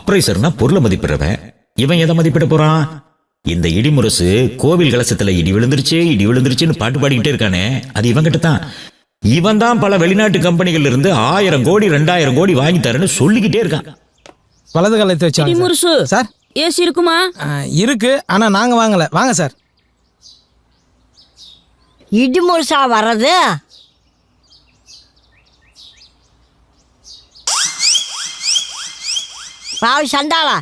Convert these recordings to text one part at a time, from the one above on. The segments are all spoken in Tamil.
அப்ரைசர்னா பொருளை மதிப்பிடுறவன். இவன் எதை மதிப்பிட போறான்? இந்த இடிமுரசு கோவில் கலசத்துல இடி விழுந்துருச்சுன்னு பாட்டு பாடிக்கிட்டே இருக்கானே, அது இவன் கிட்ட தான். இவன் தான் பல வெளிநாட்டு கம்பெனிகள் இருந்து 1000 கோடி 2000 கோடி வாங்கி தரேன்னு சொல்லிக்கிட்டே இருக்கான். வலது காலத்தை வச்சு சார். ஏசி இருக்குமா? இருக்கு, ஆனா நாங்க வாங்கல. வாங்க சார். இடிமுரசா வர்றது? பாவி சண்டாளா,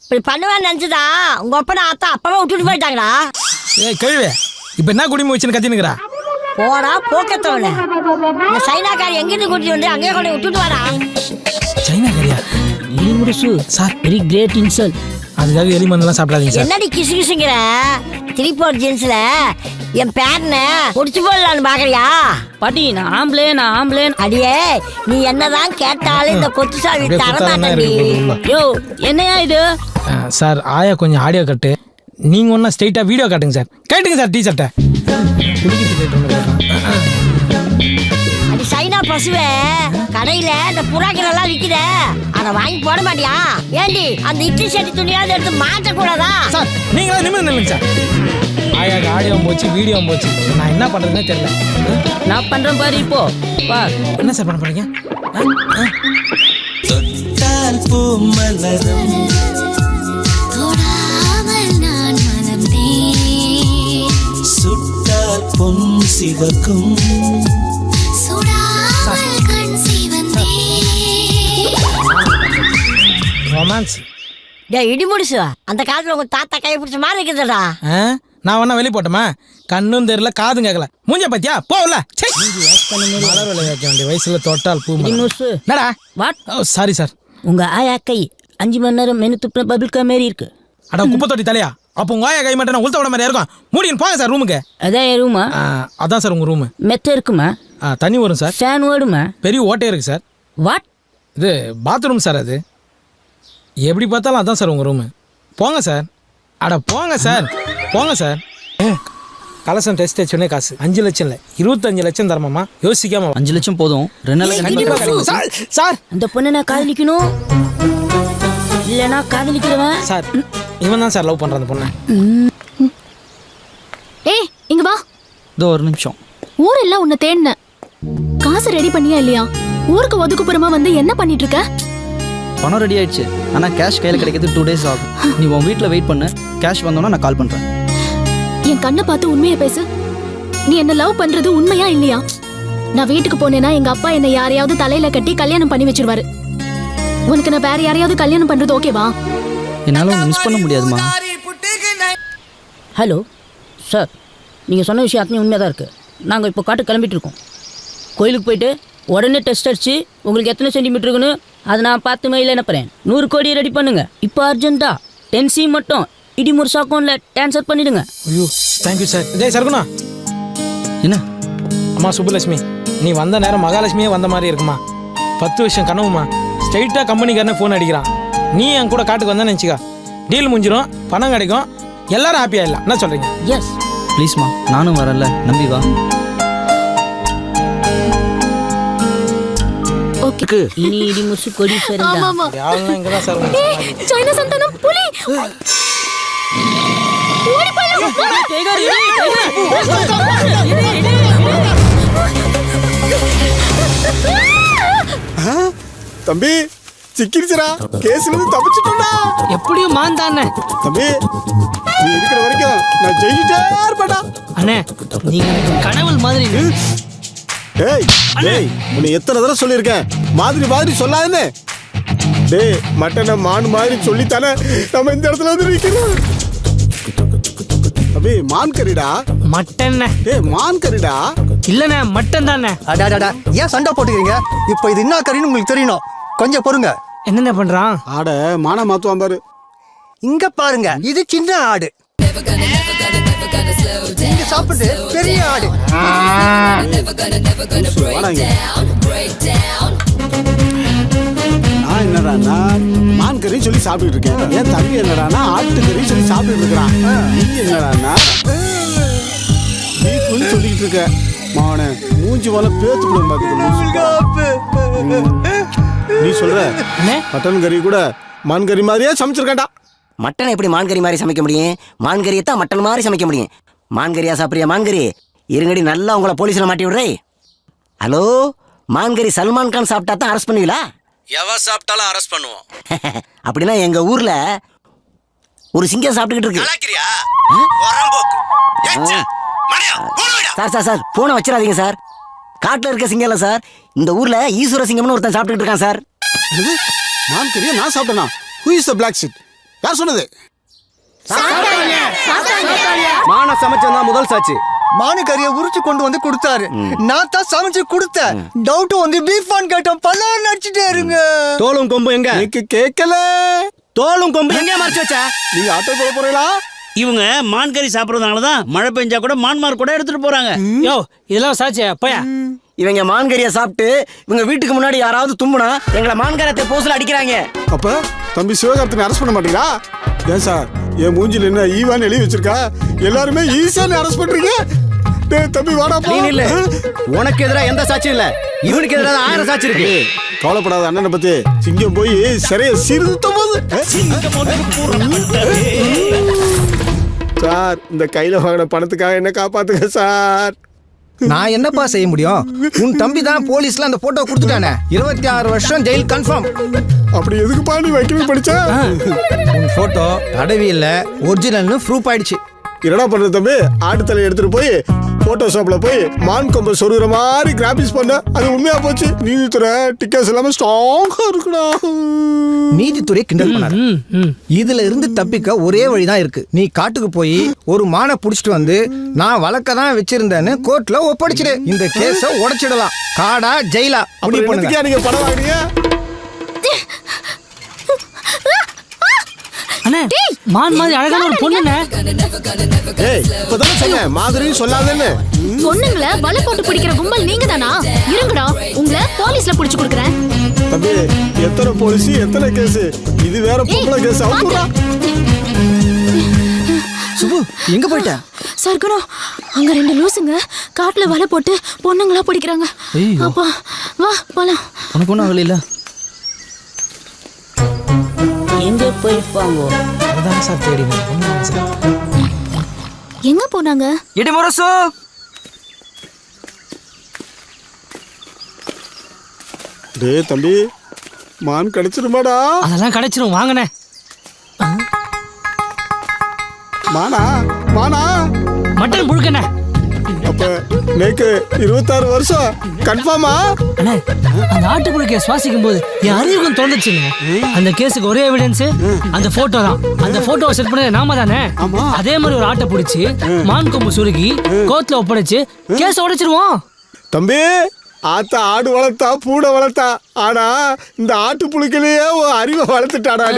இப்படி பண்ணுவேன்னு நினைச்சுதா உங்க அப்பா அத்தா அப்பவே விட்டுட்டு போயிட்டாங்களா? ஏய் கேள்வி, இப்ப என்ன குடிமை வச்சுன்னு கத்தினுக்குறா? போடா போக்கத்தவன. இந்த சைனாக்காரி எங்கிருந்து கூட்டிட்டு வந்து அங்கேயே கொண்டு விட்டுட்டு வரா. சைனாக்காரியா? Idimurasu sir, very great insult. அதுக்காக எலி மண்ணெல்லாம் சாப்பிடாதீங்க சார். என்னடி கிசு கிசுங்கிற? திருப்பூர் ஜீன்ஸ்ல என் பேரனை முடிச்சு போடலான்னு பாக்குறியா? பாட்டி நான் ஆம்பளே. அடியே, நீ என்னதான் கேட்டாலும் இந்த கொத்து சாவி தரமாட்டேன்டி. யோ என்னையா இது? சார் ஆயா கொஞ்சம் ஆடியோ கட்டு, நீங்க ஒன்னா ஸ்ட்ரைட்டா வீடியோ காட்டுங்க சார். கேட்டுங்க சார் டீச்சர்ட்ட. அடி சைனா பசுவே, கடையில இந்த புறாக்கள் எல்லாம் விக்குத, அத வாங்கி போட மாட்டியா? ஏண்டி அந்த இட்லி சட்டி துணியாவது எடுத்து மாட்ட கூடாதா? சார் நீங்களா நிமிர்ந்து நில்லுங்க சார். ஆயாக்கு ஆடியோ போச்சு, வீடியோ போச்சு, நான் என்ன பண்றதுன்னே தெரியல. நான் பண்றேன் பாரு. இப்போ பார் என்ன சார் பண்ண போறீங்க? பொன் சிவக்கும் ரொமான்ஸ். இடி முடிச்சு அந்த காலத்துல உங்க தாத்தா கை பிடிச்ச மாதிரி இருக்குதுடா. நான் வேணா வெளியே போட்டோமா? கண்ணும் தெரியல காதும் கேட்கல. மூஞ்ச பத்தியா போகல. மலர் விலை வைக்க வேண்டிய வயசுல தொட்டால் பூ. என்னடா? வாட்? Sorry sir. உங்க ஆயா கை 5 மணி நேரம் மெனு துப்புன பபிள்கா மாரி இருக்கு. அட குப்பை தொட்டி தலையா? அப்போ உங்க ஆயா கை மட்டும் உளுத்த விட மாதிரி இருக்கும். மூடின்னு போங்க சார் ரூமுக்கு. அதான் என் ரூமா? அதான் சார் உங்க ரூமு. மெத்த இருக்குமா? தண்ணி வரும் சார். ஃபேன் ஓடுமா? பெரிய ஓட்டே இருக்கு சார். வாட்? இது பாத்ரூம் சார். அது எப்படி பார்த்தாலும் அதான் சார் உங்க ரூமு. போங்க சார். அட போங்க சார், போங்க சார். கலசம் டெஸ்ட் வச்சோடனே காசு 5 லட்சம் இல்லை 25 லட்சம் தரமாமா. யோசிக்காம 5 லட்சம் போதும். 2 லட்சம் சார். அந்த பொண்ணை நான் காதலிக்கணும் இல்லைனா காதலிக்கிறவன் சார். இவன் தான் சார் லவ் பண்ற அந்த பொண்ணை. ஏய் இங்க வா. இதோ ஒரு நிமிஷம். ஊரெல்லாம் உன்னை தேடின. காசு ரெடி பண்ணியா இல்லையா? ஊருக்கு ஒதுக்குப்புறமா வந்து என்ன பண்ணிட்டு இருக்க? பணம் ரெடி ஆயிடுச்சு, ஆனா கேஷ் கையில கிடைக்கிறது 2 days ஆகும். நீ உன் வீட்டுல வெயிட் பண்ணு. கேஷ் வந்தோன்னா நான் கால் பண்றேன். என் கண்ணை பார்த்து உண்மையை பேசு. நீ என்ன லவ் பண்றது உண்மையா இல்லையா? நான் வீட்டுக்கு போனேன்னா எங்க அப்பா என்ன யாரையாவது தலையில கட்டி கல்யாணம் பண்ணி வச்சிருவாரு. உனக்கு நான் வேற யாரையாவது கல்யாணம் பண்றது ஓகேவா? என்னால உன்னை மிஸ் பண்ண முடியாதுமா. ஹலோ சார், நீங்கள் சொன்ன விஷயம் அத்தனை உண்மையாக தான் இருக்குது. நாங்கள் இப்போ காட்டு கிளம்பிட்டு இருக்கோம். கோயிலுக்கு போயிட்டு உடனே டெஸ்ட் அடிச்சு உங்களுக்கு எத்தனை சென்டிமீட்டர் இருக்குன்னு அதை நான் 10 மைல் அனுப்புகிறேன். 100 கோடி ரெடி பண்ணுங்க. இப்போ அர்ஜென்ட்டா 10C மட்டும் இடிமுரசு அக்கௌண்ட்டில் ட்ரான்ஸ்ஃபர் பண்ணிவிடுங்க. ஐயோ தேங்க்யூ சார். ஜெய் சர்குணா. என்ன? அம்மா சுப்புலட்சுமி, நீ வந்த நேரம் மகாலட்சுமியே வந்த மாதிரி இருக்குமா. 10 வருஷம் கனவுமா. ஸ்ட்ரைட்டாக கம்பெனிக்காரனே ஃபோன் அடிக்கிறான். நீ என் கூட காட்டுக்கு வந்தா நினச்சிக்கா, டீல் முடிஞ்சிடும், பணம் கிடைக்கும், எல்லாரும் ஹாப்பியாக இல்லை. என்ன சொல்கிறீங்க? எஸ் ப்ளீஸ்மா, நானும் வரல, நம்பி வா. ஓகே. இனி இடிமுரசு கொடி சரிதான். ஆமாமா. யாரெல்லாம் இங்கே தான் சார். சைனா சந்தானம் புலி. ஓடி போயிடு. தம்பி சிக்கிருச்சுடா. கேஸ்ல இருந்து தப்பிச்சிட்டோம்டா. எப்படியும் மாந்தானே. தம்பி நீ இருக்கிற வரைக்கும் நான் ஜெயிச்சிட்டே இருப்பேன்டா. அண்ணே நீங்க கடவுள் மாதிரி. ஏய் ஏய், உன்னை எத்தனை தடவை சொல்லியிருக்கேன் மாதிரி மாதிரி சொல்லாதுன்னு. டேய் மட்டனை மான் மாதிரி சொல்லித்தானே நம்ம இந்த இடத்துல வந்து நிற்கிறோம். அபி மான் கறிடா. மட்டன். டேய் மான் கறிடா. இல்லண்ணே மட்டன் தானே. அடாடாடா, ஏன் சண்டை போட்டுக்கிறீங்க? இப்போ இது என்ன கறின்னு உங்களுக்கு தெரியணும். கொஞ்சம் பொறுங்க. என்னென்ன பண்றான்? ஆட மானா மாத்துவான் பாரு. இங்க பாருங்க, இது சின்ன ஆடு. இங்க சாப்பிட்டு பெரிய ஆடு. நான் என்னடான்னா மான் கறி சொல்லி சாப்பிட்டு இருக்கேன். என் தம்பி என்னடானா ஆட்டு கறி சொல்லி சாப்பிட்டு இருக்கிறான். நீ என்னடானா நீ சொல்லிக்கிட்டு இருக்க. மாவன மூஞ்சி போல பேத்து போடும் பாத்துக்க. நீ சொல்ற மட்டன் கறி கூட மான்கறி மாதிரியே சமைச்சிருக்கேன்டா. மட்டன் எப்படி மான்கறி மாதிரி சமைக்க முடியும்? மான்கறியை தான் மட்டன் மாதிரி சமைக்க முடியும். மான்கறியா சாப்பிட்றியா? மான்கறி இருங்கடி, நல்லா உங்களை போலீஸில் மாட்டி விடுறே. ஹலோ, மான்கறி சல்மான் கான் சாப்பிட்டா தான் அரெஸ்ட் பண்ணுவீங்களா? எவ சாப்பிட்டாலும் அரெஸ்ட் பண்ணுவோம். அப்படின்னா எங்க ஊர்ல ஒரு சிங்கம் சாப்பிட்டுக்கிட்டு இருக்கு. கலாக்கிறியா? வரம்போக்கு. ஏச்சே, மடையா, போன விடா. சார் சார் சார் போனை வச்சிடாதீங்க சார். காட்டுல இருக்க சிங்கம் இல்ல சார், இந்த ஊர்ல ஈஸ்வர சிங்கம்னு ஒருத்தன் சாப்பிட்டுக்கிட்டு இருக்கான் சார். என்னது? மான்கறியை நான் சாப்பிட்டேனா? Who is the black sheep? யார் சொன்னது? மான சமைச்சதான் முதல் சாட்சி. மானு கறியை உரிச்சு கொண்டு வந்து கொடுத்தாரு. நான் தான் சமைச்சு கொடுத்தேன். டவுட் வந்து பீஃபான் கேட்டோம். பல்லாறு நடிச்சுட்டே இருங்க. தோலும் கொம்பு எங்க? எனக்கு கேட்கல. தோலும் கொம்பு எங்க மறைச்சு வச்ச? நீங்க ஆட்டோ போட போறீங்களா? இவங்க மான்கறி சாப்பிடுறதுனால தான் மழை பெஞ்சா கூட மான்மார் கூட எடுத்துட்டு போறாங்க. யோ இதெல்லாம் சாட்சியா பையா? இவங்க மான்கறியை சாப்பிட்டு இவங்க வீட்டுக்கு முன்னாடி யாராவது தும்புனா எங்களை மான்கரத்தை போஸ்ல அடிக்கிறாங்க. அப்ப தம்பி சிவகார்த்தினை அரெஸ்ட் பண்ண மாட்டீங்களா? ஏன் சார், என் மூஞ்சில என்ன ஈவான்னு எழுதி வச்சிருக்கா? எல்லாருமே ஈஸியான்னு அரெஸ்ட் பண்றீங்க. டேய் தம்பி வாடா போ. நீ இல்ல, உனக்கு எதிராக எந்த சாட்சியும் இல்ல, இவனுக்கு எதிராக 1000 சாட்சி இருக்கு. கவலைப்படாத அண்ணனை பத்தி. சிங்கம் போய் சிறைய சீர்திருத்த போது. சார், இந்த கையில வாங்கின பணத்துக்காக என்ன காப்பாத்துங்க சார். நான் என்னப்பா செய்ய முடியும்? உன் தம்பி தான் போலீஸ்ல அந்த போட்டோ கொடுத்துட்டானே. 26 வருஷம் ஜெயில் கன்ஃபார்ம். அப்படி எதுக்குப்பா நீ வைக்கணும் படிச்சா? உன் போட்டோ அடவி இல்ல, ஒரிஜினல்னு ப்ரூஃப் ஆயிடுச்சு. என்னடா பண்றது தம்பி? ஆட்டு தலையை எடுத்துட்டு போய் போட்டோஷாப்ல போய் மான் கொம்பை சொருகிற மாதிரி கிராபிக்ஸ் பண்ண, அது உண்மையா போச்சு. நீதித்துறை டிக்கெட்ஸ் எல்லாமே ஸ்ட்ராங்கா இருக்குடா. நீதித்துறை கிண்டல் பண்ணாரு. இதுல இருந்து தப்பிக்க ஒரே வழிதான் இருக்கு. நீ காட்டுக்கு போய் ஒரு மானை புடிச்சிட்டு வந்து நான் வழக்க தான் வச்சிருந்தேன்னு கோர்ட்ல ஒப்படைச்சிடு. இந்த கேஸ உடைச்சிடலாம். காடா ஜெயிலா முடிவு பண்ணுங்க. நீங்க படம் வாங்குறீங்க? அண்ணே, மான் மாதிரி அழகான ஒரு பொண்ணுண்ணே. ஏய், இப்பதான் சொன்னேன் மாதிரின்னு சொல்லாதேன்னு. பொண்ணுங்களை வலை போட்டு பிடிக்கிற கும்பல் நீங்க தானா? இருங்கடா, உங்களை போலீஸ்ல புடிச்சு கொடுக்குறேன். தம்பி, எத்தனை போலீஸ் எத்தனை கேஸ்? இது வேற பொம்பளை கேஸ். அவுத்துடா. சுபு எங்க போயிட்ட? சர்க்குணா, அங்க 2 லூசுங்க காட்டுல வலை போட்டு பொண்ணுங்களா பிடிக்கிறாங்க. அப்பா வா போலாம். உனக்கு ஒன்றும் ஆகல? எங்கே போயிருப்பாங்க? அதான் சார் தேடி எங்க போனாங்க? இடிமுரசு டேய் தம்பி, மான் கிடைச்சிருமாடா? அதெல்லாம் கிடைச்சிரும், வாங்கண்ணே. மானா மானா மட்டன் புழுக்கண்ணே. அப்ப நேக்கு 26 வருஷம் கன்ஃபார்மா? அண்ணே, அந்த ஆட்டுப்புழுக்கைய சுவாசிக்கும் போது என் அறிவுக்கும் தோணுச்சுங்க. அந்த கேஸுக்கு ஒரே எவிடன்ஸ் அந்த போட்டோ தான். அந்த போட்டோவை செட் பண்ணது நாம தானே. அதே மாதிரி ஒரு ஆட்டை பிடிச்சி மான் கொம்பு சுருகி கோர்ட்ல ஒப்படைச்சு கேஸ் உடைச்சிருவோம். தம்பி, ஆத்தா ஆடு வளர்த்தா பூனை வளர்த்தா, ஆனா இந்த ஆட்டு புழுக்கிலேயே அறிவை வளர்த்துட்டாடா.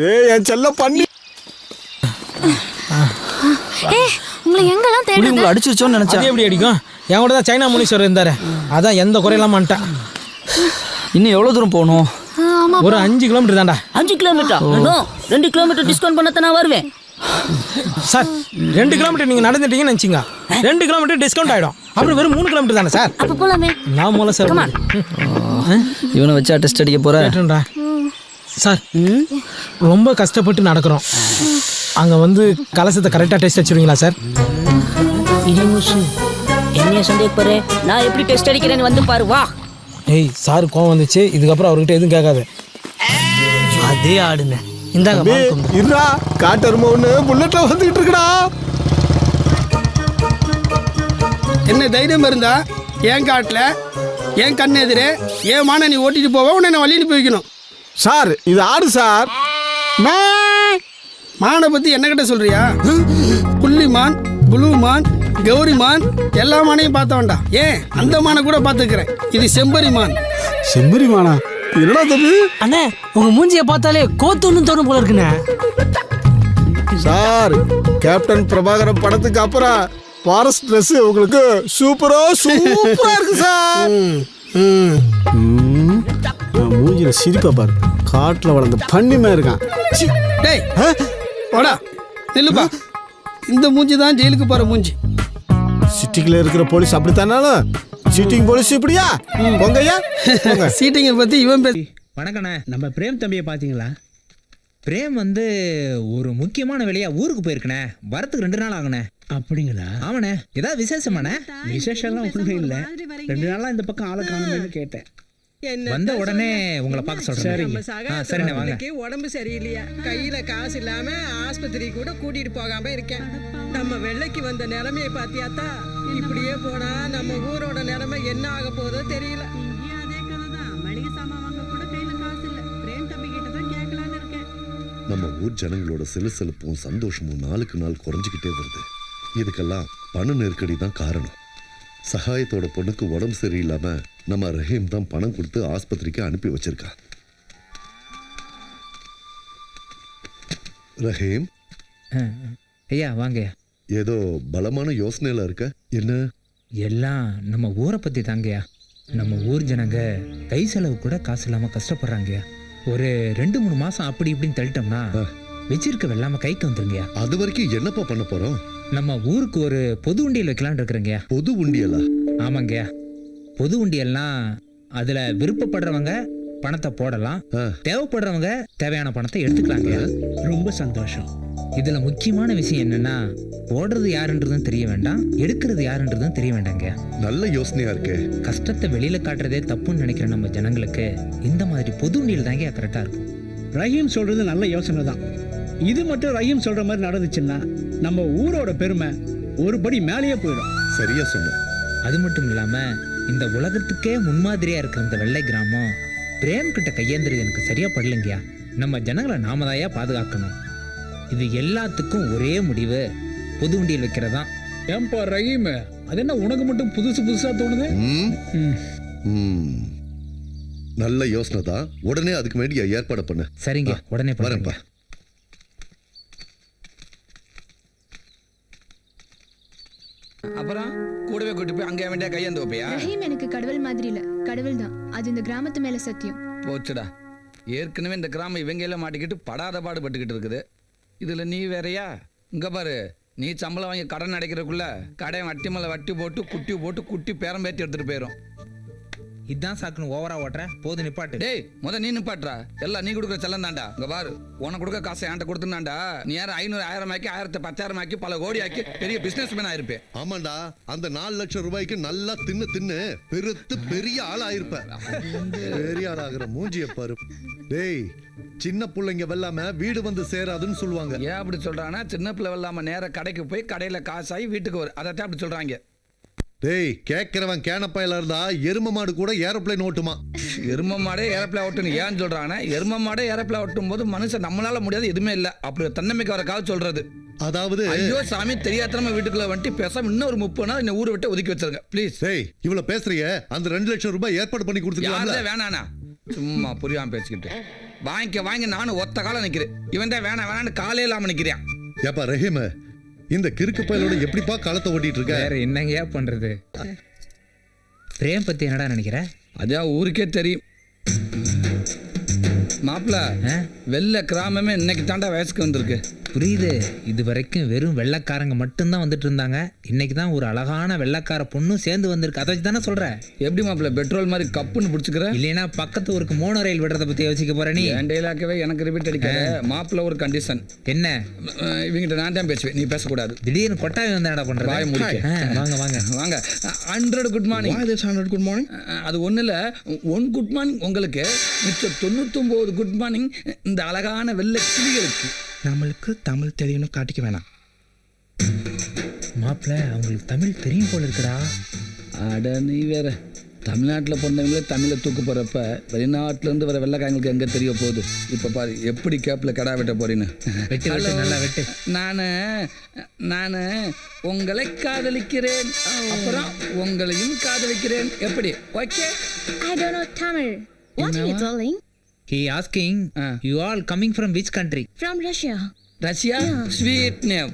டேய் என் செல்ல பண்ணி. உங்களை எங்கெல்லாம் தேடுறது? உங்களை அடிச்சிருச்சோன்னு நினைச்சேன். அது எப்படி அடிக்கும்? என் கூட தான் சைனா முனீஸ்வரர் இருந்தாரு. அதான் எந்த குறையெல்லாம் மாட்டான். இன்னும் எவ்வளவு தூரம் போகணும்? ஒரு 5 கிலோமீட்டர் தான்டா. 5 கிலோமீட்டர்? 2 கிலோமீட்டர் டிஸ்கவுண்ட் பண்ணத்தான் நான் வருவேன் சார். 2 கிலோமீட்டர் நீங்க நடந்துட்டீங்கன்னு நினைச்சிங்க, 2 கிலோமீட்டர் டிஸ்கவுண்ட் ஆயிடும். அப்புறம் வெறும் 3 கிலோமீட்டர் தானே சார். அப்ப போலாமே. நான் மூல சார். இவனை வச்சு டெஸ்ட் அடிக்க போறேன் சார். ரொம்ப கஷ்டப்பட்டு நடக்கிறோம். அங்க வந்து கலசத்தை கரெக்டா டெஸ்ட் வச்சிருவீங்களா சார்? என்ன சந்தேகப்படுற? நான் எப்படி டெஸ்ட் அடிக்கிறேன்னு வந்து பாரு, வா. ஏய் சார், கோவம் வந்துச்சு. இதுக்கப்புறம் அவர்கிட்ட எதுவும் கேட்காது. அதே ஆடுங்க. இந்தாங்க இருடா, காட்டரும ஒண்ணு புல்லட்ல வந்துகிட்டு இருக்குடா. என்ன தைரியம் இருந்தா என் காட்டுல என் கண் எதிரே என் மான நீ ஓட்டிட்டு போவ, உன்னை வழி அனுப்பி வைக்கணும். சார், இது ஆடு சார். மானை பத்தி என்ன கிட்ட சொல்றியா? புள்ளிமான், புளுமான், கௌரிமான் எல்லா மானையும் பார்த்த வேண்டாம். ஏன் அந்த மானை கூட பார்த்துக்கிறேன். இது செம்பரி மான். செம்பரி மானா? என்னடா தம்பி? அண்ணே, உங்க மூஞ்சியை பார்த்தாலே கோத்துன்னு தோணும் போல இருக்குண்ணே. சார், கேப்டன் பிரபாகரன் படத்துக்கு அப்புறம் ஃபாரஸ்ட் ட்ரெஸ் உங்களுக்கு சூப்பரா இருக்கு சார். மூஞ்சில சிரிப்பா பாரு. காட்டுல வளர்ந்த பண்ணிமே இருக்கான். டேய் வாடா, நில்லுப்பா. இந்த மூஞ்சி தான் ஜெயிலுக்கு போற மூஞ்சி. சிட்டிக்குள்ள இருக்கிற போலீஸ் அப்படித்தானாலும் சீட்டிங் போலீஸ் இப்படியா? பொங்கையா சீட்டிங்கை பத்தி இவன் பேசி வணக்கண்ணே. நம்ம பிரேம் தம்பியை பார்த்தீங்களா? பிரேம் வந்து ஒரு முக்கியமான வேலையா ஊருக்கு போயிருக்கண்ணே. வரத்துக்கு 2 நாள் ஆகுண்ணே. அப்படிங்களா? ஆமாண்ணே. ஏதாவது விசேஷமாண்ணே? விசேஷம்லாம் ஒன்றும் இல்லை. 2 நாளாக இந்த பக்கம் ஆளை காணும்னு கேட்டேன். வந்த உடனே உங்களை பார்க்க சொல்றேன். சரிண்ணே வாங்க. உடம்பு சரியில்லையா, கையில காசு இல்லாம ஆஸ்பத்திரி கூட கூட்டிட்டு போகாம இருக்கேன். நம்ம வெள்ளைக்கு வந்த நிலைமையை பாத்தியாத்தா? இப்படியே போனா நம்ம ஊரோட நிலைமை என்ன ஆக போதோ தெரியல. அதே கதைதான். மளிகை சாமான் வாங்க கூட கையில காசு இல்ல. பிரேம் தம்பி கிட்ட தான் கேட்கலான்னு இருக்கேன். நம்ம ஊர் ஜனங்களோட செலுசெலுப்பும் சந்தோஷமும் நாளுக்கு நாள் குறைஞ்சிக்கிட்டே வருது. இதுக்கெல்லாம் பண நெருக்கடி தான் காரணம். சகாயத்தோட பொண்ணுக்கு உடம்பு சரியில்லாம நம்ம ரஹீம் தான் பணம் கொடுத்து ஆஸ்பத்திரிக்கு அனுப்பி வச்சிருக்கா. ரஹீம் ஐயா வாங்க. ஏதோ பலமான யோசனையில இருக்க. என்ன? எல்லாம் நம்ம ஊரை பத்தி தாங்கய்யா. நம்ம ஊர் ஜனங்க கை செலவு கூட காசு இல்லாம கஷ்டப்படுறாங்கய்யா. ஒரு 2-3 மாசம் அப்படி இப்படின்னு தள்ளிட்டோம்னா வச்சிருக்க வெள்ளாம கைக்கு வந்துருங்கய்யா. அது வரைக்கும் என்னப்பா பண்ண போறோம்? நம்ம ஊருக்கு ஒரு பொது உண்டியல் வைக்கலான்னு இருக்கிறேங்கய்யா. பொது உண்டியலா? ஆமாங்கய்யா. பொது உண்டியல்னா அதுல விருப்பப்படுறவங்க பணத்தை போடலாம், தேவைப்படுறவங்க தேவையான பணத்தை எடுத்துக்கலாங்க. ரொம்ப சந்தோஷம். இதுல முக்கியமான விஷயம் என்னன்னா, போடுறது யாருன்றதும் தெரிய வேண்டாம், எடுக்கிறது யாருன்றதும் தெரிய வேண்டாங்க. நல்ல யோசனையா இருக்கு. கஷ்டத்தை வெளியில காட்டுறதே தப்புன்னு நினைக்கிற நம்ம ஜனங்களுக்கு இந்த மாதிரி பொது உண்டியல் தாங்க கரெக்டா இருக்கும். ரஹீம் சொல்றது நல்ல யோசனை தான். இது மட்டும் ரஹீம் சொல்ற மாதிரி நடந்துச்சுன்னா நம்ம ஊரோட பெருமை ஒரு படி மேலேயே போயிடும். சரியா சொன்ன. அது மட்டும் இல்லாம இந்த உலகத்துக்கே முன்மாதிரியா இருக்கிற இந்த வெள்ளை கிராமம் பிரேம் கிட்ட கையேந்திரது எனக்கு சரியா படலைங்கயா. நம்ம ஜனங்களை நாம தாயா பாதுகாக்கணும். இது எல்லாத்துக்கும் ஒரே முடிவு, பொது உண்டியல் வைக்கிறதா. ஏன்பா ரஹீம், அது என்ன உனக்கு மட்டும் புதுசு புதுசா தோணுது? நல்ல யோசனை தான். உடனே அதுக்கு வேண்டிய ஏற்பாடு பண்ணு. சரிங்க, உடனே வரேன்ப்பா. அப்புறம் கூடவே கூட்டி போய் அங்கே வேண்டிய கையேந்து வைப்பியா? ரஹீம் எனக்கு கடவுள் மாதிரி இல்ல, கடவுள் தான். அது இந்த கிராமத்து மேல சத்தியம். போச்சுடா. ஏற்கனவே இந்த கிராமம் இவங்க எல்லாம் மாட்டிக்கிட்டு படாத பாடுபட்டுக்கிட்டு இருக்குது. இதுல நீ வேறையா? இங்க பாரு, நீ சம்பளம் வாங்கி கடன் அடைக்கிறதுக்குள்ள கடையை வட்டி மேல வட்டி போட்டு குட்டி பேரம் பேத்தி எடுத்துட்டு போயிடும். இதான் சாக்குன்னு ஓவரா ஓட்டுற. போது நிப்பாட்டு. டேய் நீ நிப்பாட்டுறா. எல்லாம் நீ கொடுக்குற செல்லம் தாண்டா. இங்க பாரு, உனக்கு கொடுக்க காசை என்கிட்ட கொடுத்துனாண்டா நீ யாரும் 500 1000 ஆக்கி 1000 10,000 ஆக்கி பல கோடி ஆக்கி பெரிய பிசினஸ் மேன் ஆயிருப்பேன். ஆமாண்டா, அந்த 4 லட்சம் ரூபாய்க்கு நல்லா தின்னு பெருத்து பெரிய ஆள் ஆயிருப்ப. பெரிய ஆள் ஆகிற மூஞ்சிய பாரு. டேய், சின்ன பிள்ளைங்க வெல்லாம வீடு வந்து சேராதுன்னு சொல்லுவாங்க. ஏன் அப்படி சொல்றாங்கன்னா, சின்ன பிள்ளை வெல்லாம நேர கடைக்கு போய் கடையில காசாகி வீட்டுக்கு வரும். அதைத்தான் அப்படி சொல்றாங்க. டேய், கேட்கிறவன் கேனப்பாயில இருந்தா எரும மாடு கூட ஏரோப்ளேன் ஓட்டுமா? எரும மாடே ஏரோப்ளேன் ஓட்டுன்னு ஏன் சொல்றாங்கன்னா, எரும மாடே ஏரோப்ளேன் ஓட்டும் போது மனுஷன் நம்மளால முடியாது எதுவுமே இல்ல அப்படி தன்னம்பிக்கை வர கால சொல்றது. அதாவது ஐயோ சாமி, தெரியாதனமா வீட்டுக்குள்ள வந்துட்டு பேசாம இன்னொரு 30 நாள் இந்த ஊரை விட்டு ஒதுக்கி வச்சிருங்க ப்ளீஸ். டேய், இவ்வளவு பேசுறிய, அந்த 2 லட்சம் ரூபாய் ஏற்பாடு பண்ணி கொடுத்துருக்கீங்களா? வேணாண்ணா, சும்மா புரியாம பேசிக்கிட்டு வாங்கி நானும் ஒத்த காலம் நிக்கிறேன். இவன் தான் வேணான்னு காலே இல்லாம நிக்கிறேன். ஏப்பா ரஹீம், இந்த கிறுக்கு பயலோட எப்படிப்பா காலத்தை ஓட்டிட்டு இருக்க? வேற என்னங்கயா பண்றது? பிரேம் பத்தி என்னடா நினைக்கிற? அதான் ஊருக்கே தெரியும் மாப்பிள்ள. வெள்ளை கிராமமே இன்னைக்கு தாண்டா வயசுக்கு வந்திருக்கு. புரியுது. இது வரைக்கும் வெறும் வெள்ளைக்காரங்க மட்டும்தான் வந்துட்டு இருந்தாங்க. இன்னைக்கு தான் ஒரு அழகான வெள்ளைக்கார பொண்ணும் சேர்ந்து வந்திருக்கு. அதை வச்சு தானே சொல்ற? எப்படி மாப்பிள்ள பெட்ரோல் மாதிரி கப்புன்னு பிடிச்சிக்கிற? இல்லைன்னா பக்கத்து ஊருக்கு மோனோ ரயில் விடுறத பத்தி யோசிக்க போற நீ? என் டைலாக்கவே எனக்கு ரிப்பீட் அடிக்காத. மாப்பிள்ள ஒரு கண்டிஷன். என்ன? இவங்கிட்ட நான் தான் பேசுவேன், நீ பேசக்கூடாது. திடீர்னு கொட்டாவி வந்து என்னடா பண்ற? வாய முடிக்க. வாங்க வாங்க வாங்க. 100 குட் மார்னிங். 100 good morning. அது ஒண்ணு இல்ல, 1 குட் மார்னிங் உங்களுக்கு, மிச்சம் 99 குட் மார்னிங் இந்த அழகான வெள்ளை கிளிகளுக்கு. நம்மளுக்கு தமிழ் தெரியும்னு காட்டிக்க வேணாம். மாப்பிள்ள, அவங்களுக்கு தமிழ் தெரியும் போல இருக்குடா. அட நீ வேற. தமிழ்நாட்டில் பிறந்தவங்களே தமிழை தூக்கு போகிறப்ப வெளிநாட்டிலேருந்து வர வெள்ளைக்காரங்களுக்கு எங்கே தெரிய போகுது? இப்போ பாரு எப்படி கேப்பில் கடா வெட்ட போறேன்னு. நல்லா வெட்டு. நான் உங்களை காதலிக்கிறேன், அப்புறம் உங்களையும் காதலிக்கிறேன். எப்படி? Okay. I don't know Tamil. What are you telling? He asking, you all coming from which country? From Russia. Russia? Sweet name.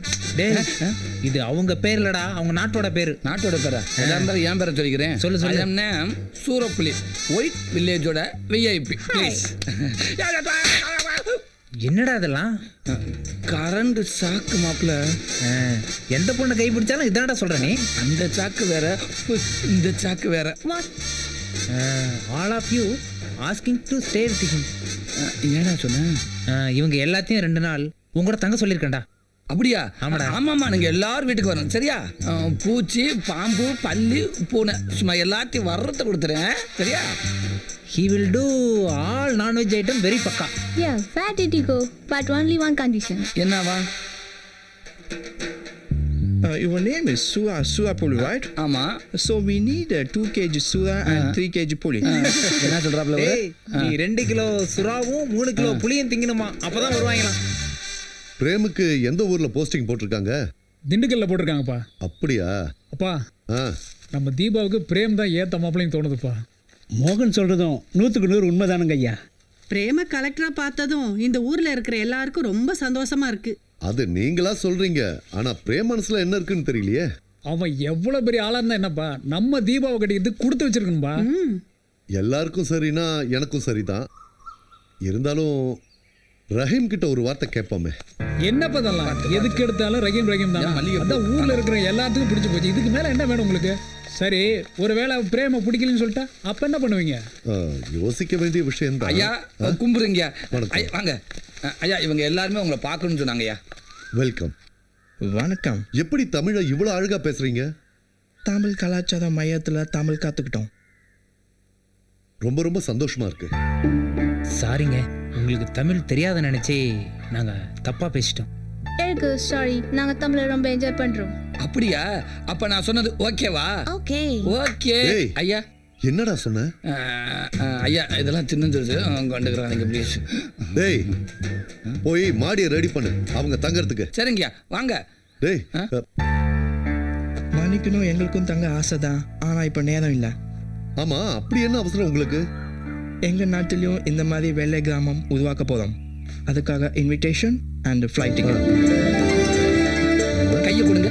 இது அவங்க பேர் இல்லடா, அவங்க நாட்டோட பேரு. நாட்டோட பேரா? எதா இருந்தாலும் என் பேரை சொல்லிக்கிறேன். சொல்லு. நேம் சூரப்புலி, ஒயிட் வில்லேஜோட VIP. ப்ளீஸ். என்னடா இதெல்லாம்? கரண்ட் சாக்கு மாப்பிள்ள. எந்த பொண்ணை கை பிடிச்சாலும் இதானடா சொல்ற நீ? அந்த சாக்கு வேற, இந்த சாக்கு வேற. All of you asking to stay with him. ஏடா சொன்னேன்? இவங்க எல்லாத்தையும் 2 நாள் உங்களோட தங்க சொல்லியிருக்கேன்டா. அப்படியா? ஆமாடா. ஆமாம்மா, நீங்கள் எல்லாரும் வீட்டுக்கு வரணும் சரியா? பூச்சி, பாம்பு, பல்லி, பூனை சும்மா எல்லாத்தையும் வர்றத கொடுத்துறேன் சரியா? He will do all non-veg item very பக்கா. Yeah, fat it you go, but only one condition. என்னவா? Your name is Sura Puli, right? ஆமா. So we need 2 kg Sura and 3 kg Puli. என்ன சொல்றாப்ல? நீ 2 கிலோ சுறாவும் 3 கிலோ புளியும் திங்கணுமா, அப்பதான் வருவாங்களாம். பிரேமுக்கு எந்த ஊர்ல போஸ்டிங் போட்டிருக்காங்க? திண்டுக்கல்ல போட்டிருக்காங்கப்பா. அப்படியா? அப்பா நம்ம தீபாவுக்கு பிரேம் தான் ஏத்த மாப்பிள்ளைன்னு தோணுதுப்பா. மோகன் சொல்றதும் 100க்கு 100 உண்மைதானுங்க ஐயா. பிரேம கலெக்டரா பார்த்ததும் இந்த ஊர்ல இருக்கிற எல்லாருக்கும் ரொம்ப சந்தோஷமா இருக்கு. அது நீங்களா சொல்றீங்க, ஆனா பிரேம் மனசுல என்ன இருக்குன்னு தெரியலையே. அவன் எவ்வளவு பெரிய ஆளா இருந்தா என்னப்பா, நம்ம தீபாவை கட்டிக்கிட்டு கொடுத்து வச்சிருக்கணும்பா. எல்லாருக்கும் சரினா எனக்கும் சரிதான். இருந்தாலும் ரஹீம் கிட்ட ஒரு வார்த்தை கேட்போமே. என்ன பதலாம், எதுக்கு எடுத்தாலும் ரஹீம் ரஹீம் தான். அதான் ஊர்ல இருக்கிற எல்லாத்துக்கும் பிடிச்சு போச்சு. இதுக்கு மேல என்ன வேணும் உங்களுக்கு? சரி, ஒருவேளை பிரேம பிடிக்கலன்னு சொல்லிட்டா அப்ப என்ன பண்ணுவீங்க? யோசிக்க வேண்டிய விஷயம் தான். ஐயா கும்புறீங்க. வாங்க ஐயா, இவங்க எல்லாருமே உங்களை பார்க்கணும்னு சொன்னாங்க ஐயா. வெல்கம். வணக்கம். எப்படி தமிழை இவ்வளவு அழகா பேசுறீங்க? தமிழ் கலாச்சார மையத்துல தமிழ் கத்துக்கிட்டோம். ரொம்ப ரொம்ப சந்தோஷமா இருக்கு. சாரிங்க, உங்களுக்கு தமிழ் தெரியாத நினைச்சே நாங்க தப்பா பேசிட்டோம். எனக்கு சாரி, நாங்க தமிழை ரொம்ப என்ஜாய் பண்றோம். அப்படியா? அப்ப நான் சொன்னது ஓகேவா? Okay okay. ஐயா என்னடா சொன்ன? ஐயா இதெல்லாம் சின்ன கொண்டுக்கிறாங்க ப்ளீஸ். டேய் போய் மாடியை ரெடி பண்ணு, அவங்க தங்கறதுக்கு. சரிங்கய்யா வாங்க. டேய் மன்னிக்கணும், எங்களுக்கும் தங்க ஆசை தான், ஆனா இப்ப நேரம் இல்லை. ஆமா, அப்படி என்ன அவசரம் உங்களுக்கு? எங்க நாட்டிலையும் இந்த மாதிரி வெள்ளை கிராமம் உருவாக்க போறோம். அதுக்காக இன்விடேஷன் அண்ட் ஃப்ளைட் டிக்கெட். கையை கொடுங்க.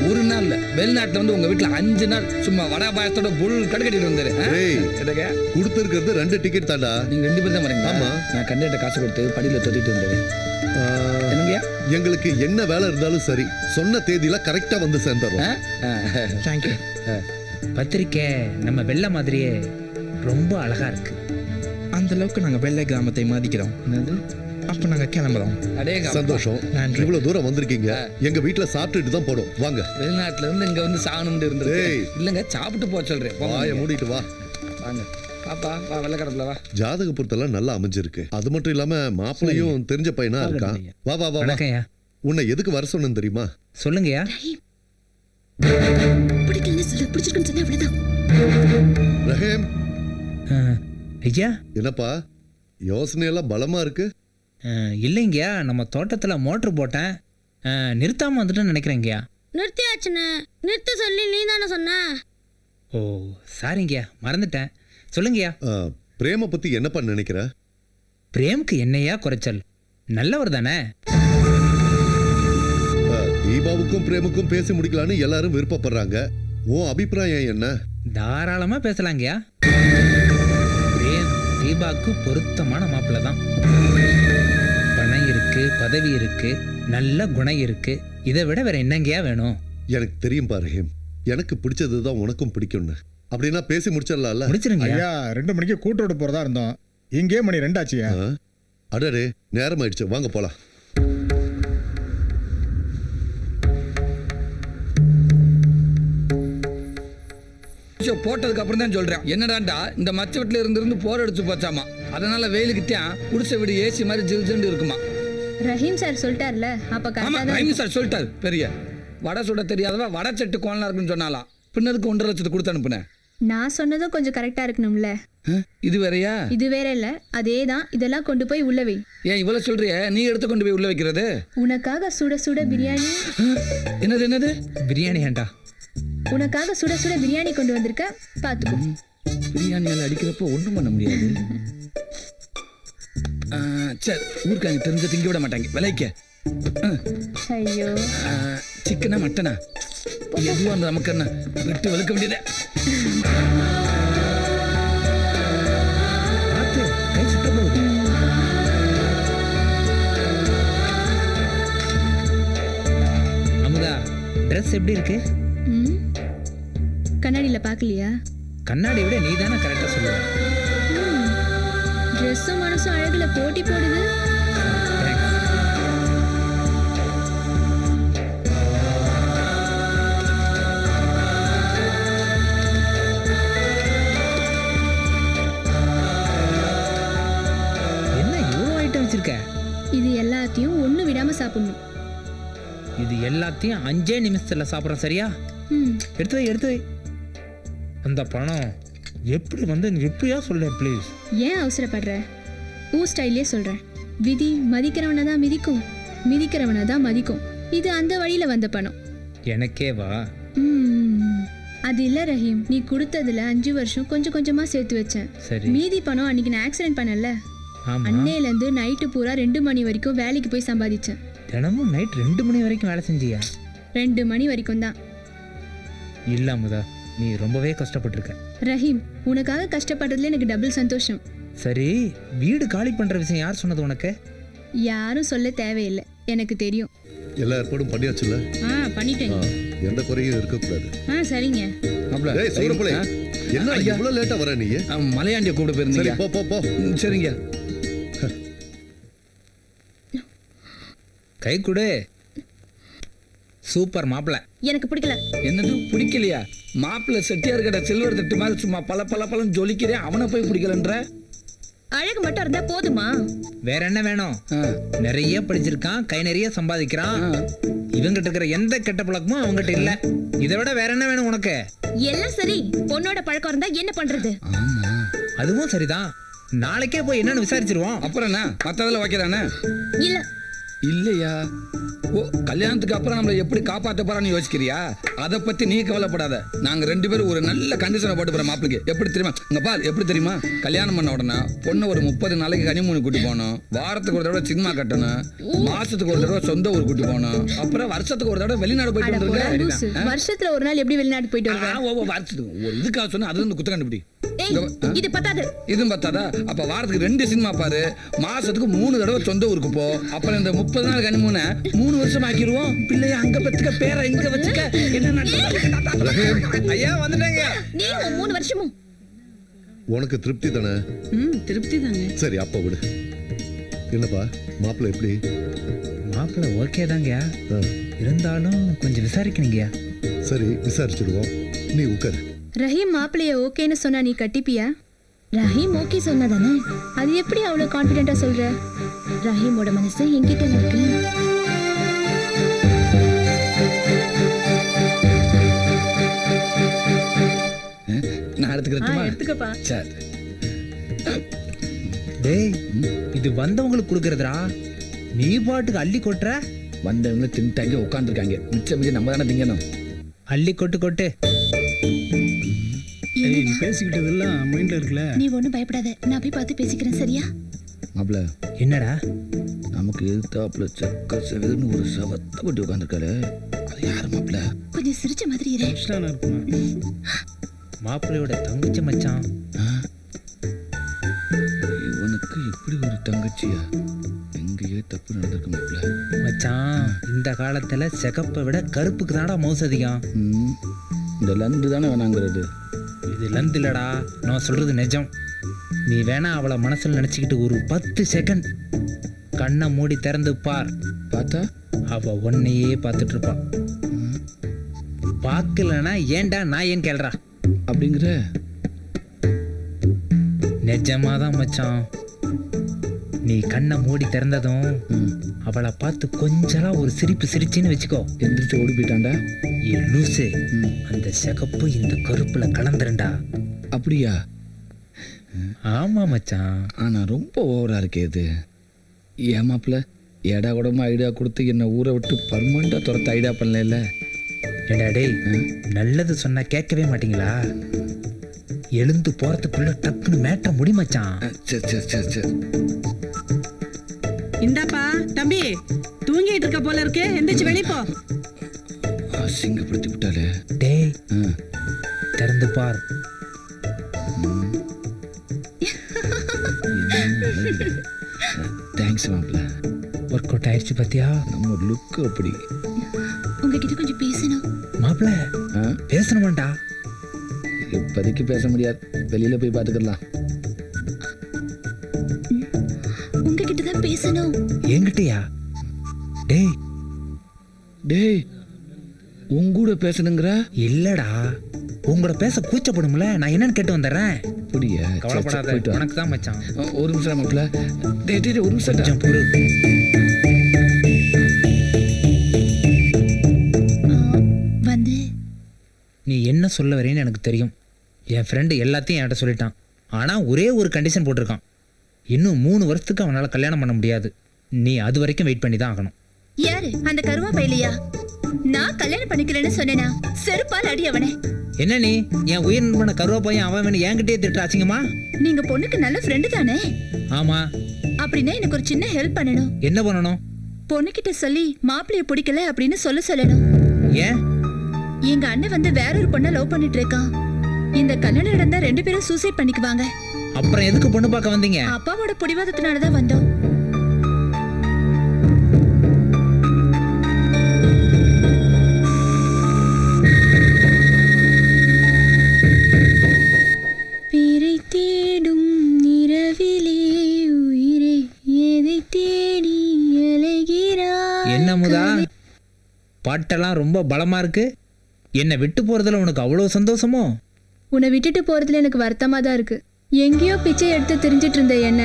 ஒரு நாள் இல்ல, வெளிநாட்டுல வந்து உங்க வீட்டுல 5 நாள் சும்மா வடா பாயத்தோட புல் கடுக்கட்டிட்டு வந்தாரு. கொடுத்துருக்கிறது 2 டிக்கெட் தாண்டா. நீங்க 2 பேர் தான் வரீங்க. ஆமா, நான் கண்டிப்பா காசு கொடுத்து படியில தொட்டிட்டு வந்தேன். என்னங்கய்யா? எங்களுக்கு என்ன வேலை இருந்தாலும் சரி, சொன்ன தேதியில கரெக்டா வந்து சேர்ந்துறோம். தேங்க்யூ. பத்திரிக்கை நம்ம வெள்ளை மாதிரியே ரொம்ப அழகா இருக்கு. அந்த அளவுக்கு நாங்க வெள்ளை கிராமத்தை மதிக்கிறோம். அப்ப நாங்க கிளம்புறோம். சந்தோஷம். இவ்வளவு தூரம் வந்திருக்கீங்க, எங்க வீட்டுல சாப்பிட்டுட்டு தான் போடும். வாங்க. வெளிநாட்டுல இருந்து இங்க வந்து சாகணும்னு இருந்தது இல்லங்க, சாப்பிட்டு போ சொல்றேன். வாயை மூடிட்டு வா. வாங்க பாப்பா, வா வெள்ளக்கடப்புல வா. ஜாதக பொறுத்தெல்லாம் நல்லா அமைஞ்சிருக்கு. அது மட்டும் இல்லாம மாப்பிள்ளையும் தெரிஞ்ச பையனா இருக்கான். வா வா வா. உன்னை எதுக்கு வர சொன்னு தெரியுமா? சொல்லுங்கயா. ரஹீம். ஐயா என்னப்பா யோசனை எல்லாம் பலமா இருக்கு? இல்லைங்கயா, நம்ம தோட்டத்துல மோட்டர் போட்டேன், நிறுத்தாம வந்துட்டு நினைக்கிறேங்கயா. நிறுத்தியாச்சுன்னு நிறுத்த சொல்லி நீ தானே சொன்ன. ஓ சாரிங்கயா, மறந்துட்டேன். சொல்லுங்கயா. பிரேம பத்தி என்னப்பா நினைக்கிற? பிரேம்க்கு என்னையா குறைச்சல், நல்லவர் தானே. தீபாவுக்கும் பிரேமுக்கும் பேசி முடிக்கலான்னு எல்லாரும் விருப்பப்படுறாங்க. உன் அபிப்பிராயம் என்ன? தாராளமா பேசலாங்கயா. பிரேம் தீபாவுக்கு பொருத்தமான மாப்பிள்ள தான். பணம் இருக்கு, பதவி இருக்கு, நல்ல குணம் இருக்கு. இதை விட வேற என்னங்கயா வேணும்? எனக்கு தெரியும் பாருஹேம், எனக்கு பிடிச்சதுதான் உனக்கும் பிடிக்கும்னு. அப்படின்னா பேசி முடிச்சிடலாம்ல? முடிச்சிருங்க. ஐயா 2 மணிக்கு கூட்டோட போறதா இருந்தோம், இங்கே மணி 2 ஆச்சுயா. அடடே நேரம் ஆயிடுச்சு, வாங்க போலாம். போட்டதுக்கு அப்புறம் தான் சொல்றேன். என்னடாண்டா இந்த மச்ச வீட்டுல இருந்து போர் அடிச்சு போச்சாமா, அதனால வெயிலுக்கிட்டேன் குடிசை வீடு ஏசி மாதிரி ஜில்ஜில்னு இருக்குமா. ரஹீம் சார் சொல்லிட்டார்ல, அப்ப ஆமா ரஹீம் சார் சொல்லிட்டாரு. பெரிய வடை சுட தெரியாதவா வடை செட்டு கோணலா இருக்குன்னு சொன்னாலாம். பின்னதுக்கு 1.5 லட்சத்துக்கு கொடுத்து அனுப்புனேன். நான் சொன்னதும் கொஞ்சம் கரெக்டா இருக்கணும்ல. இது வேறையா? இது வேற இல்ல, அதேதான். இதெல்லாம் கொண்டு போய் உள்ள வை. ஏன் இவ்வளவு சொல்றிய? நீ எடுத்து கொண்டு போய் உள்ள வைக்கிறது? உனக்காக சுட சுட பிரியாணி. என்னது என்னது? பிரியாணி ஏண்டா? உனக்காக சுட சுட பிரியாணி கொண்டு வந்திருக்க, பாத்துக்கோ. பிரியாணியால அடிக்கிறப்போ ஒண்ணும் பண்ண முடியாது. சரி, ஊருக்காங்க தெரிஞ்ச திங்க விட மாட்டாங்க. விலைக்க ஐயோ, சிக்கனா மட்டனா எதுவும் அந்த நமக்கு என்ன விட்டு வலுக்க வேண்டியதே. அமுதா, ட்ரெஸ் எப்படி இருக்கு? கண்ணாடியில பாக்கலையா? கண்ணாடி விட நீ தானே கரெக்டா சொல்லுவ. ட்ரெஸ்ஸும் மனசும் அழகுல போட்டி போடுது. என்ன இவ்வளோ ஐட்டம் வச்சிருக்க? இது எல்லாத்தையும் ஒண்ணு விடாம சாப்பிடணும். இது எல்லாத்தையும் 5 நிமிஷத்துல சாப்பிட்றோம், சரியா? எடுத்து வை, எடுத்து வை. அந்த பணம் எப்படி வந்து எப்படியா சொல்ல ப்ளீஸ். ஏன் அவசரப்படுற? ஊ ஸ்டைலே சொல்றேன். விதி மதிக்கிறவனை தான் மிதிக்கும், மிதிக்கிறவனை தான் மதிக்கும். இது அந்த வழியில வந்த பணம். எனக்கே வா. அது இல்ல ரஹீம், நீ கொடுத்ததுல 5 வருஷம் கொஞ்சம் கொஞ்சமா சேர்த்து வச்சேன். சரி. மீதி பணம் அன்னைக்கு நான் ஆக்சிடென்ட் பண்ணல, அன்னையில இருந்து நைட்டு பூரா 2 மணி வரைக்கும் வேலைக்கு போய் சம்பாதிச்சேன். தினமும் நைட் 2 மணி வரைக்கும் வேலை செஞ்சியா? 2 மணி வரைக்கும் தான். இல்ல அமுதா, நீ ரொம்பவே கஷ்டப்பட்டிருக்க. ரஹீம், உனக்காக கஷ்டப்படுறதுல எனக்கு டபுள் சந்தோஷம். சரி, வீடு காலி பண்ற விஷயம் யார் சொன்னது உனக்கு? யாரும் சொல்ல தேவையில்லை, எனக்கு தெரியும். எல்லா ஏற்பாடும் பண்ணியாச்சுல்ல? பண்ணிட்டேன். எந்த குறையும் இருக்கக்கூடாது. சரிங்க. டேய் சூரப்புலே, என்ன இவ்வளவு லேட்டா வர நீ? மலையாண்டிய கூப்பிட போயிருந்தீங்க. சரி, போ போ போ. சரிங்க. கை கொடு. சூப்பர் மாப்பிள்ள. எனக்கு பிடிக்கல. என்னது பிடிக்கலையா? மாப்பிள்ள செட்டியார் கடை சில்வர் தட்டு மாதிரி சும்மா பல பல பலன்னு ஜொலிக்கிறேன், அவனை போய் பிடிக்கலன்ற? அழகு மட்டும் இருந்தா போதுமா? வேற என்ன வேணும்? நிறைய படிச்சிருக்கான், கை நிறைய சம்பாதிக்கிறான். இவங்கிட்ட இருக்கிற எந்த கெட்ட பழக்கமும் அவங்ககிட்ட இல்ல. இதை விட வேற என்ன வேணும் உனக்கு? எல்லாம் சரி, பொண்ணோட பழக்கம் இருந்தா என்ன பண்றது? அதுவும் சரிதான். நாளைக்கே போய் என்னன்னு விசாரிச்சிருவோம். அப்புறம் என்ன மத்ததுல வைக்கிறானே? இல்ல இல்லையா? ஓ, கல்யாணத்துக்கு அப்புறம் நம்மளை எப்படி காப்பாற்ற போறான்னு யோசிக்கிறியா? அதை பத்தி நீ கவலைப்படாத. நாங்க 2 பேரும் ஒரு நல்ல கண்டிஷனை போட்டு போறோம் மாப்பிளைக்கு. எப்படி தெரியுமா? இங்க பாரு, எப்படி தெரியுமா? கல்யாணம் பண்ண உடனே பொண்ணு ஒரு 30 நாளைக்கு கனிமூணு கூட்டி போகணும், வாரத்துக்கு ஒரு தடவை சினிமா கட்டணும், மாசத்துக்கு ஒரு தடவை சொந்த ஊர் கூட்டி போகணும், அப்புறம் வருஷத்துக்கு ஒரு தடவை வெளிநாடு போயிட்டு வந்துருக்க. வருஷத்துல ஒரு நாள் எப்படி வெளிநாடு போயிட்டு வருவேன்? வருஷத்துக்கு ஒரு இதுக்காக சொன்னா அது வந்து குத்த கண்டுபிடி. இது பத்தாது. இதுவும் பத்தாதா? அப்ப வாரத்துக்கு 2 சினிமா பாரு, மாசத்துக்கு 3 தடவை சொந்த ஊருக்கு போ. அப்புறம் இந்த 30 நாள் கனிமூனை 3 வருஷம் ஆக்கிடுவோம். பிள்ளைய அங்க பத்துக்க, பேரை இங்க வச்சுக்க. என்ன ஐயா வந்துட்டாங்க. நீ 3 வருஷமும் உனக்கு திருப்தி தானே? திருப்தி தாங்க. சரி, அப்ப விடு. என்னப்பா மாப்பிள்ள எப்படி? மாப்பிள்ள ஓகே தாங்க, இருந்தாலும் கொஞ்சம் விசாரிக்கணுங்கயா. சரி, விசாரிச்சிடுவோம். நீ உட்காரு. ரஹீம் மாப்பிளைய ஓகேன்னு சொன்னா நீ கட்டிப்பியா? ரஹீம் ஓகே சொன்னதானே, அது எப்படி அவ்வளவு கான்ஃபிடென்ட்டா சொல்ற? ரஹீமோட மனசு என்கிட்ட இருக்கு. நான் எடுத்துக்கிறேன். எடுத்துக்கப்பா. சரி. டேய், இது வந்தவங்களுக்கு கொடுக்கறதுடா. நீ பாட்டுக்கு அள்ளி கொட்டுற. வந்தவங்க தின்ட்டாங்க, உட்காந்துருக்காங்க. மிச்சம் மிச்சம் நம்ம தானே திங்கணும். அள்ளி கொட்டு கொட்டு. நீ பேசிக்கிட்டதெல்லாம் மைண்ட்ல இருக்குல்ல? நீ ஒண்ணும் பயப்படாத, நான் போய் பார்த்து பேசிக்கிறேன், சரியா? மாப்பிள்ள, என்னடா? நமக்கு எதிர்த்தாப்புல செக்க செவதுன்னு ஒரு சவத்த கொட்டி உட்காந்துருக்காரு. அது யாரு மாப்பிள்ள? கொஞ்சம் சிரிச்ச மாதிரி இரு. மாப்பிள்ளையோட தங்கச்சி மச்சான். இவனுக்கு இப்படி ஒரு தங்கச்சியா? எங்கேயே தப்பு நடந்திருக்கு மாப்பிள்ள. மச்சான், இந்த காலத்துல சிகப்பை விட கருப்புக்கு தானடா மவுசு அதிகம். இந்த லந்து தானே வேணாங்கிறது. இது லந்து இல்லடா, நான் சொல்றது நிஜம். நீ வேணா அவளை மனசுல நினைச்சுக்கிட்டு ஒரு 10 செகண்ட் கண்ணை மூடி திறந்து பார். பார்த்தா அவ உன்னையே பார்த்துட்டு இருப்பான். பார்க்கலனா ஏன்டா நான் ஏன் கேள்றா அப்படிங்கிற? நிஜமாதான் மச்சான். நீ கண்ணை மூடி திறந்ததும் அவளை பார்த்து கொஞ்சலா ஒரு சிரிப்பு சிரிச்சின்னு வச்சுக்கோ. எந்திரிச்சு ஓடி போயிட்டான்டா. லூசு, அந்த சிகப்பு இந்த கருப்புல கலந்துருண்டா. அப்படியா? ஆமா மச்சான். ஆனா ரொம்ப ஓவரா இருக்கே இது. ஏமாப்பிள்ள, ஏடா கூடமா ஐடியா கொடுத்து என்ன ஊரை விட்டு பர்மனண்டா துரத்த ஐடியா பண்ணல. ஏடா டேய், நல்லது சொன்னா கேட்கவே மாட்டீங்களா? எழுந்து போறதுக்குள்ள டக்குன்னு மேட்ட முடி மச்சான். சரி சரி சரி சரி. இந்தாப்பா தம்பி, தூங்கிட்டு இருக்க போல இருக்கு, எந்திரிச்சு வெளிய போ. அசிங்கப்படுத்தி விட்டாலே. டேய், திறந்து பார். தேங்க்ஸ் மாப்பிள்ள. ஒர்க் அவுட் ஆயிடுச்சு பாத்தியா? நம்ம லுக் அப்படி. உங்ககிட்ட கொஞ்சம் பேசணும். மாப்பிள்ள, பேசணுமாண்டா? இப்போதைக்கு பேச முடியாது, வெளியில போய் பார்த்துக்கலாம். உங்ககிட்ட தான் பேசணும். என்கிட்டயா? டேய் டேய் உங்கூட பேசணுங்கிற? இல்லடா, உங்களோட பேச கூச்சப்படும்ல. நான் என்னன்னு கேட்டு வந்துடுறேன். அப்படியா? கவலைப்படாத, உனக்கு தான் மச்சான். ஒரு நிமிஷம் மாப்பிள்ள. டேய் ஒரு நிமிஷம் கொஞ்சம் பொறு. வந்து நீ என்ன சொல்ல வரேன்னு எனக்கு தெரியும். என் ஃப்ரெண்டு எல்லாத்தையும் என்கிட்ட சொல்லிட்டான். ஆனால் ஒரே ஒரு கண்டிஷன் போட்டிருக்கான். இன்னும் 3 வருஷத்துக்கு அவனால் கல்யாணம் பண்ண முடியாது. நீ அது வரைக்கும் வெயிட் பண்ணி தான் ஆகணும். யாரு அந்த கருவா பையலையா? நான் கல்யாணம் பண்ணிக்கிறேன்னு சொன்னேனா? செருப்பால் அடி அவனே. என்ன நீ என் உயிர் நண்பன கருவா பையன் அவன் வேணும் என்கிட்டயே திட்டாச்சுங்கம்மா? நீங்க பொண்ணுக்கு நல்ல ஃப்ரெண்டு தானே? ஆமா. அப்படின்னா எனக்கு ஒரு சின்ன ஹெல்ப் பண்ணணும். என்ன பண்ணணும்? பொண்ணுகிட்ட சொல்லி மாப்பிள்ளைய பிடிக்கல அப்படின்னு சொல்லணும். ஏன்? எங்க அண்ணன் வந்து வேற ஒரு பொண்ணை லவ் பண்ணிட்டு இருக்கான். இந்த கல்யாணம் நடந்தா 2 பேரும் சூசைட் பண்ணிக்குவாங்க. அப்புறம் எதுக்கு பொண்ணு பார்க்க வந்தீங்க? அப்பாவோட பிடிவாதத்தினாலதான் வந்தோம். பேரை தேடும் நிறவிலே உயிரை எதை தேடி அலைகிறாய். என்ன முதா, பாட்டெல்லாம் ரொம்ப பலமா இருக்கு. என்னை விட்டு போறதுல உனக்கு அவ்வளவு சந்தோஷமோ? உன்னை விட்டுட்டு போறதுல எனக்கு வருத்தமா தான் இருக்கு. எங்கேயோ பிச்சை எடுத்து தெரிஞ்சிட்டு இருந்த என்ன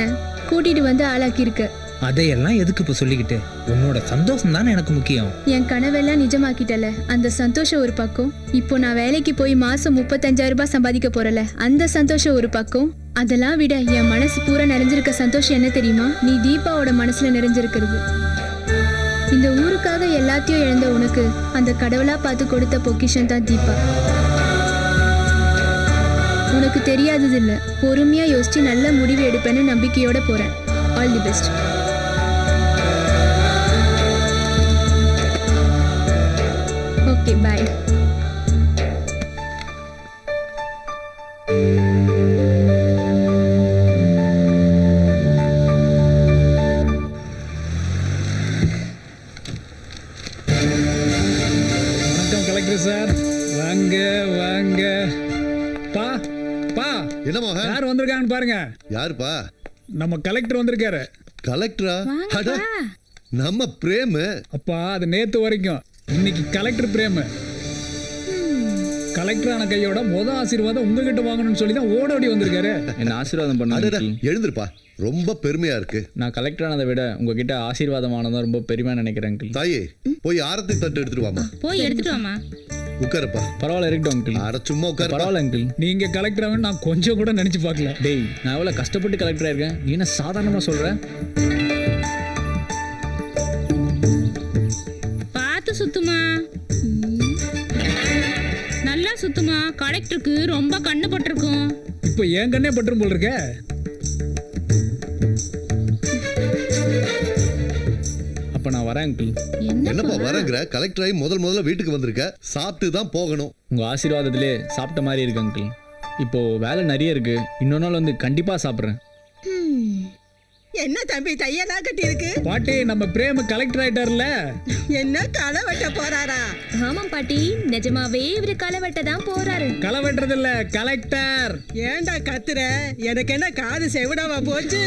கூட்டிட்டு வந்து ஆளாக்கியிருக்க. அதையெல்லாம் எதுக்கு இப்ப சொல்லிக்கிட்டு? உன்னோட சந்தோஷம் தானே எனக்கு முக்கியம். என் கனவெல்லாம் நிஜமாக்கிட்டல. அந்த சந்தோஷம் ஒரு பக்கம். இப்போ நான் வேலைக்கு போய் மாசம் 35,000 ரூபாய் சம்பாதிக்க போறல, அந்த சந்தோஷம் ஒரு பக்கம். அதெல்லாம் விட என் மனசு பூரா நிறைஞ்சிருக்க சந்தோஷம் என்ன தெரியுமா? நீ தீபாவோட மனசுல நிறைஞ்சிருக்கிறது. இந்த ஊருக்காக எல்லாத்தையும் இழந்த உனக்கு அந்த கடவுளா பார்த்து கொடுத்த பொக்கிஷன் தான் தீபா. உனக்கு தெரியாதது இல்ல, பொறுமையா யோசிச்சு நல்ல முடிவு எடுப்பேன்னு நம்பிக்கையோட போறேன். All the best. Okay bye. வணக்கம் கலெக்டர் சார். வாங்க வாங்க. பா பா என்ன மோகன்? யார் வந்திருக்காங்கன்னு பாருங்க. யாருப்பா? நம்ம கலெக்டர் வந்திருக்காரு. கலெக்டரா? அட, நம்ம பிரேம். அப்பா அது நேத்து வரைக்கும், இன்னைக்கு கலெக்டர் பிரேம். கலெக்டர் ஆன கையோட ஆசீர்வாதம் உங்ககிட்ட வாங்கணும்னு சொல்லி தான் ஓடோடி வந்திருக்காரு. என்ன ஆசீர்வாதம் பண்ண. எழுந்திருப்பா, ரொம்ப பெருமையா இருக்கு. நான் கலெக்டர் ஆனதை விட உங்ககிட்ட ஆசீர்வாதம் ஆனதான் ரொம்ப பெருமையா நினைக்கிறேன் அங்கிள். தாயே, போய் ஆரத்தி தட்டு எடுத்துட்டு வாமா. போய் எடுத்துட்டு வாமா. உட்காரப்பா. பரவாயில்ல, இருக்கட்டும் அங்கிள். அட சும்மா உட்காரு. பரவாயில்ல அங்கிள். நீங்க கலெக்டர் ஆகணும் நான் கொஞ்சம் கூட நினைச்சு பார்க்கல. டேய், நான் எவ்வளவு கஷ்டப்பட்டு கலெக்டர் ஆயிருக்கேன், நீ என்ன சாதாரணமா சொல்ற? பார்த்து சுத்துமா, நல்லா சுத்துமா. கலெக்டருக்கு ரொம்ப கண்ணு பட்டிருக்கும். இப்போ என் கண்ணே பட்டுரும் போல் இருக்க. அப்ப நான் வரேன் அங்கிள். என்னப்பா வரேங்கிற? கலெக்டர் ஆகி முதல்ல வீட்டுக்கு வந்திருக்க, சாப்பிட்டு தான் போகணும். உங்க ஆசீர்வாதத்திலே சாப்பிட்ட மாதிரி இருக்கு அங்கிள். இப்போ வேலை நிறைய இருக்கு, இன்னொரு நாள் வந்து கண்டிப்பா சாப்பிட்றேன். என்ன தம்பி தையெல்லாம் கட்டி இருக்கு? பாட்டி, நம்ம பிரேம கலெக்டர் ஆயிட்டார்ல. என்ன களை வெட்ட போறாரா? ஆமாம் பாட்டி, நிஜமாவே இவரு களை வெட்ட தான் போறாரு. களை வெட்டுறது இல்ல, கலெக்டர். ஏன்டா கத்துற? எனக்கு என்ன காது செவிடாவா போச்சு?